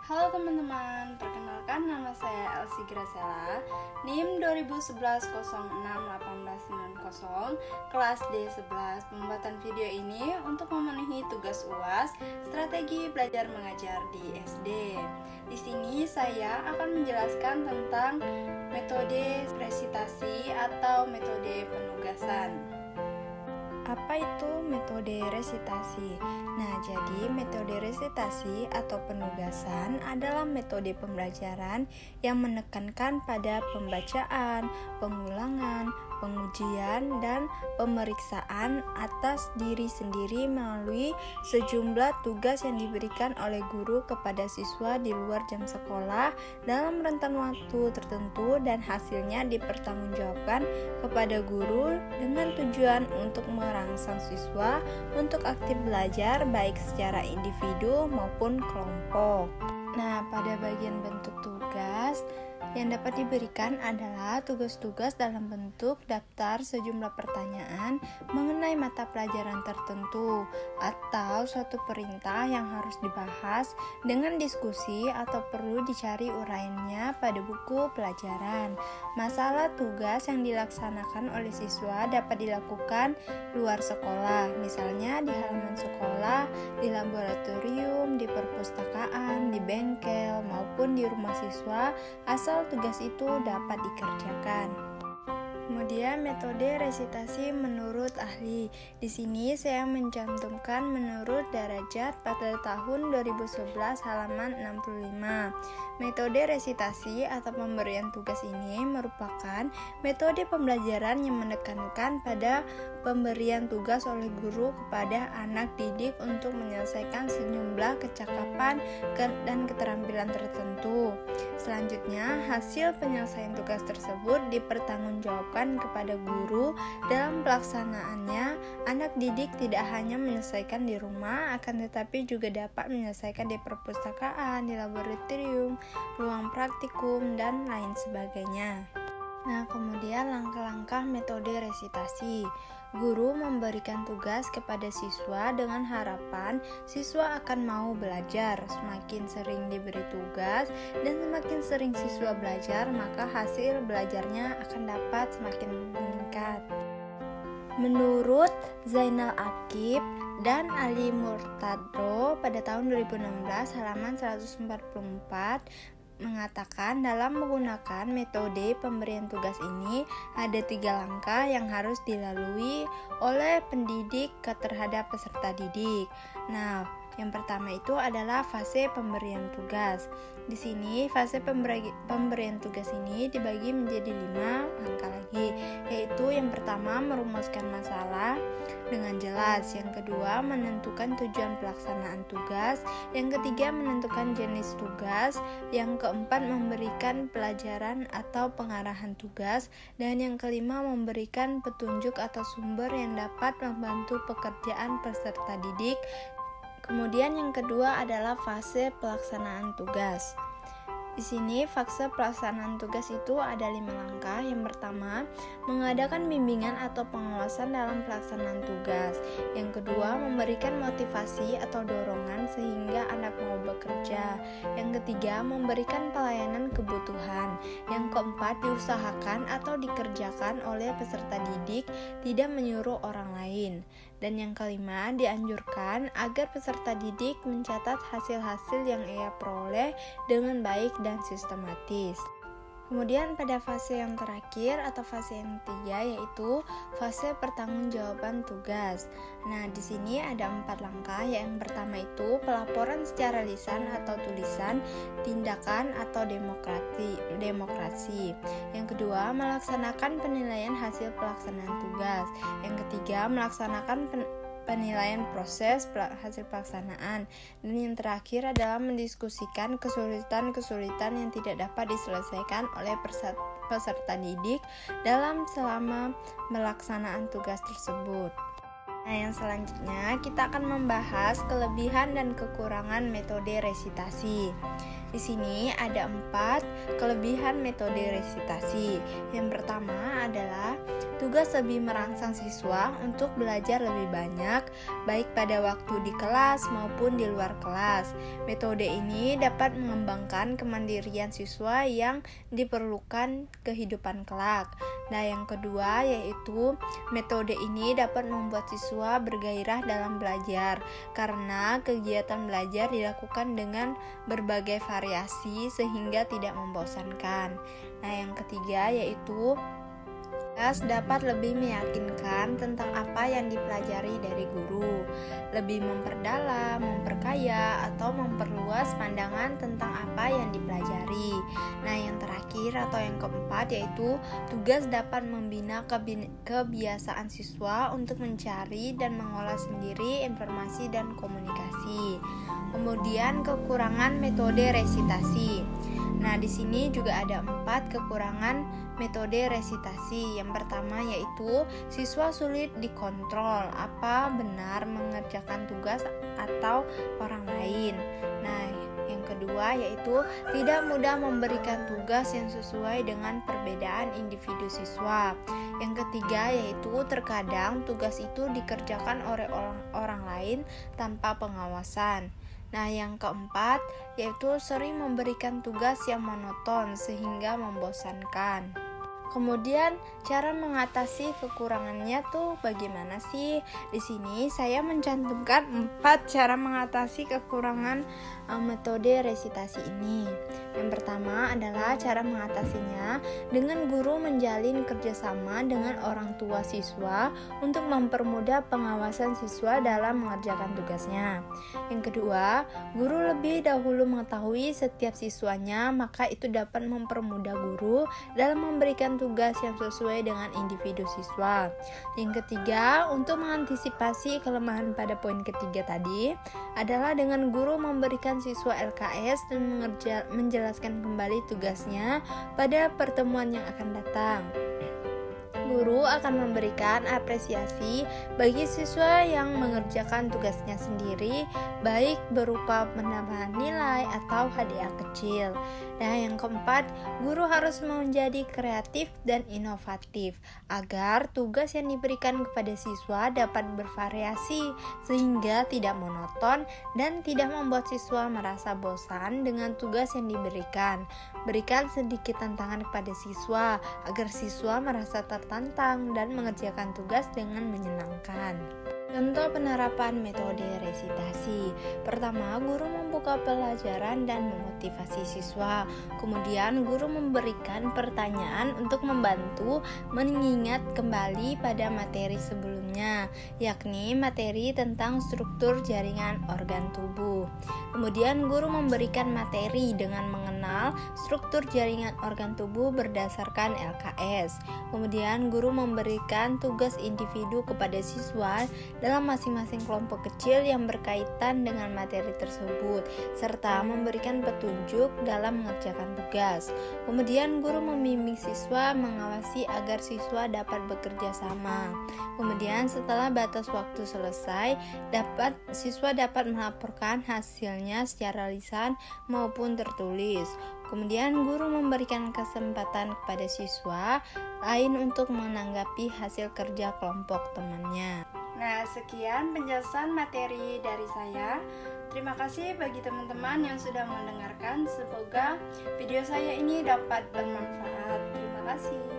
Halo teman-teman, perkenalkan nama saya Elsie Gracella, NIM 2011-06-1890, kelas D11. Pembuatan video ini untuk memenuhi tugas UAS Strategi Belajar Mengajar di SD. Di sini saya akan menjelaskan tentang metode resitasi atau metode penugasan. Apa itu metode resitasi? Nah, jadi metode resitasi atau penugasan adalah metode pembelajaran yang menekankan pada pembacaan, pengulangan, pengujian, dan pemeriksaan atas diri sendiri melalui sejumlah tugas yang diberikan oleh guru kepada siswa di luar jam sekolah dalam rentan waktu tertentu, dan hasilnya dipertanggungjawabkan kepada guru dengan tujuan untuk merangsang siswa untuk aktif belajar baik secara individu maupun kelompok. Nah, pada bagian bentuk tugas yang dapat diberikan adalah tugas-tugas dalam bentuk daftar sejumlah pertanyaan mengenai mata pelajaran tertentu atau suatu perintah yang harus dibahas dengan diskusi atau perlu dicari uraiannya pada buku pelajaran. Masalah tugas yang dilaksanakan oleh siswa dapat dilakukan luar sekolah, misalnya di halaman sekolah, di laboratorium, di perpustakaan, di bengkel, maupun di rumah siswa, asal tugas itu dapat dikerjakan. Kemudian metode resitasi menurut ahli. Di sini saya mencantumkan menurut Darajat pada tahun 2011 halaman 65. Metode resitasi atau pemberian tugas ini merupakan metode pembelajaran yang menekankan pada pemberian tugas oleh guru kepada anak didik untuk menyelesaikan sejumlah kecakapan dan keterampilan tertentu. Selanjutnya, hasil penyelesaian tugas tersebut dipertanggungjawabkan kepada guru. Dalam pelaksanaannya, anak didik tidak hanya menyelesaikan di rumah, akan tetapi juga dapat menyelesaikan di perpustakaan, di laboratorium, ruang praktikum, dan lain sebagainya. Nah, kemudian langkah-langkah metode resitasi. Guru memberikan tugas kepada siswa dengan harapan siswa akan mau belajar. Semakin sering diberi tugas dan semakin sering siswa belajar, maka hasil belajarnya akan dapat semakin meningkat. Menurut Zainal Aqib dan Ali Murtado pada tahun 2016 halaman 144 mengatakan dalam menggunakan metode pemberian tugas ini ada 3 langkah yang harus dilalui oleh pendidik terhadap peserta didik. Nah, yang pertama itu adalah fase pemberian tugas. Di sini fase pemberian tugas ini dibagi menjadi 5 langkah lagi, yaitu yang pertama merumuskan masalah dengan jelas, yang kedua menentukan tujuan pelaksanaan tugas, yang ketiga menentukan jenis tugas, yang keempat memberikan pelajaran atau pengarahan tugas, dan yang kelima memberikan petunjuk atau sumber yang dapat membantu pekerjaan peserta didik. Kemudian yang kedua adalah fase pelaksanaan tugas. Di sini fase pelaksanaan tugas itu ada 5 langkah. Yang pertama, mengadakan bimbingan atau pengawasan dalam pelaksanaan tugas. Yang kedua, memberikan motivasi atau dorongan sehingga anak mau bekerja. Yang ketiga, memberikan pelayanan kebutuhan. Yang keempat, diusahakan atau dikerjakan oleh peserta didik, tidak menyuruh orang lain. Dan yang kelima, dianjurkan agar peserta didik mencatat hasil-hasil yang ia peroleh dengan baik dan sistematis. Kemudian pada fase yang terakhir atau fase yang ketiga yaitu fase pertanggungjawaban tugas. Nah, di sini ada 4 langkah. Yang pertama itu pelaporan secara lisan atau tulisan, tindakan atau demokrasi. Yang kedua, melaksanakan penilaian hasil pelaksanaan tugas. Yang ketiga, melaksanakan penilaian proses hasil pelaksanaan. Dan yang terakhir adalah mendiskusikan kesulitan-kesulitan yang tidak dapat diselesaikan oleh peserta didik selama pelaksanaan tugas tersebut. Nah, yang selanjutnya kita akan membahas kelebihan dan kekurangan metode resitasi. Di sini ada 4 kelebihan metode resitasi. Yang pertama adalah tugas lebih merangsang siswa untuk belajar lebih banyak, baik pada waktu di kelas maupun di luar kelas. Metode ini dapat mengembangkan kemandirian siswa yang diperlukan kehidupan kelak. Nah, yang kedua yaitu metode ini dapat membuat siswa bergairah dalam belajar karena kegiatan belajar dilakukan dengan berbagai variasi sehingga tidak membosankan. Nah, yang ketiga yaitu dapat lebih meyakinkan tentang apa yang dipelajari dari guru, lebih memperdalam, memperkaya, atau memperluas pandangan tentang apa yang dipelajari. Nah, yang terakhir atau yang keempat yaitu tugas dapat membina kebiasaan siswa untuk mencari dan mengolah sendiri informasi dan komunikasi. Kemudian kekurangan metode resitasi. Nah, di sini juga ada 4 kekurangan metode resitasi. Yang pertama yaitu siswa sulit dikontrol apa benar mengerjakan tugas atau orang lain. Nah, yang kedua yaitu tidak mudah memberikan tugas yang sesuai dengan perbedaan individu siswa. Yang ketiga yaitu terkadang tugas itu dikerjakan oleh orang lain tanpa pengawasan. Nah, yang keempat yaitu sering memberikan tugas yang monoton sehingga membosankan. Kemudian cara mengatasi kekurangannya tuh bagaimana sih? Di sini saya mencantumkan 4 cara mengatasi kekurangan metode resitasi ini. Yang pertama adalah cara mengatasinya dengan guru menjalin kerjasama dengan orang tua siswa untuk mempermudah pengawasan siswa dalam mengerjakan tugasnya. Yang kedua, guru lebih dahulu mengetahui setiap siswanya, maka itu dapat mempermudah guru dalam memberikan tugas yang sesuai dengan individu siswa. Yang ketiga, untuk mengantisipasi kelemahan pada poin ketiga tadi adalah dengan guru memberikan siswa LKS dan menjelaskan kembali tugasnya pada pertemuan yang akan datang. Guru akan memberikan apresiasi bagi siswa yang mengerjakan tugasnya sendiri, baik berupa penambahan nilai atau hadiah kecil. Nah, yang keempat, guru harus menjadi kreatif dan inovatif agar tugas yang diberikan kepada siswa dapat bervariasi sehingga tidak monoton dan tidak membuat siswa merasa bosan dengan tugas yang diberikan. Berikan sedikit tantangan kepada siswa agar siswa merasa tertantang dan mengerjakan tugas dengan menyenangkan. Contoh penerapan metode resitasi. Pertama, guru membuka pelajaran dan memotivasi siswa. Kemudian, guru memberikan pertanyaan untuk membantu mengingat kembali pada materi sebelumnya, yakni materi tentang struktur jaringan organ tubuh. Kemudian, guru memberikan materi dengan mengenal struktur jaringan organ tubuh berdasarkan LKS. Kemudian, guru memberikan tugas individu kepada siswa dalam masing-masing kelompok kecil yang berkaitan dengan materi tersebut, serta memberikan petunjuk dalam mengerjakan tugas. Kemudian guru membimbing siswa, mengawasi agar siswa dapat bekerja sama. Kemudian setelah batas waktu selesai, siswa dapat melaporkan hasilnya secara lisan maupun tertulis. Kemudian guru memberikan kesempatan kepada siswa lain untuk menanggapi hasil kerja kelompok temannya. Nah, sekian penjelasan materi dari saya. Terima kasih bagi teman-teman yang sudah mendengarkan. Semoga video saya ini dapat bermanfaat. Terima kasih.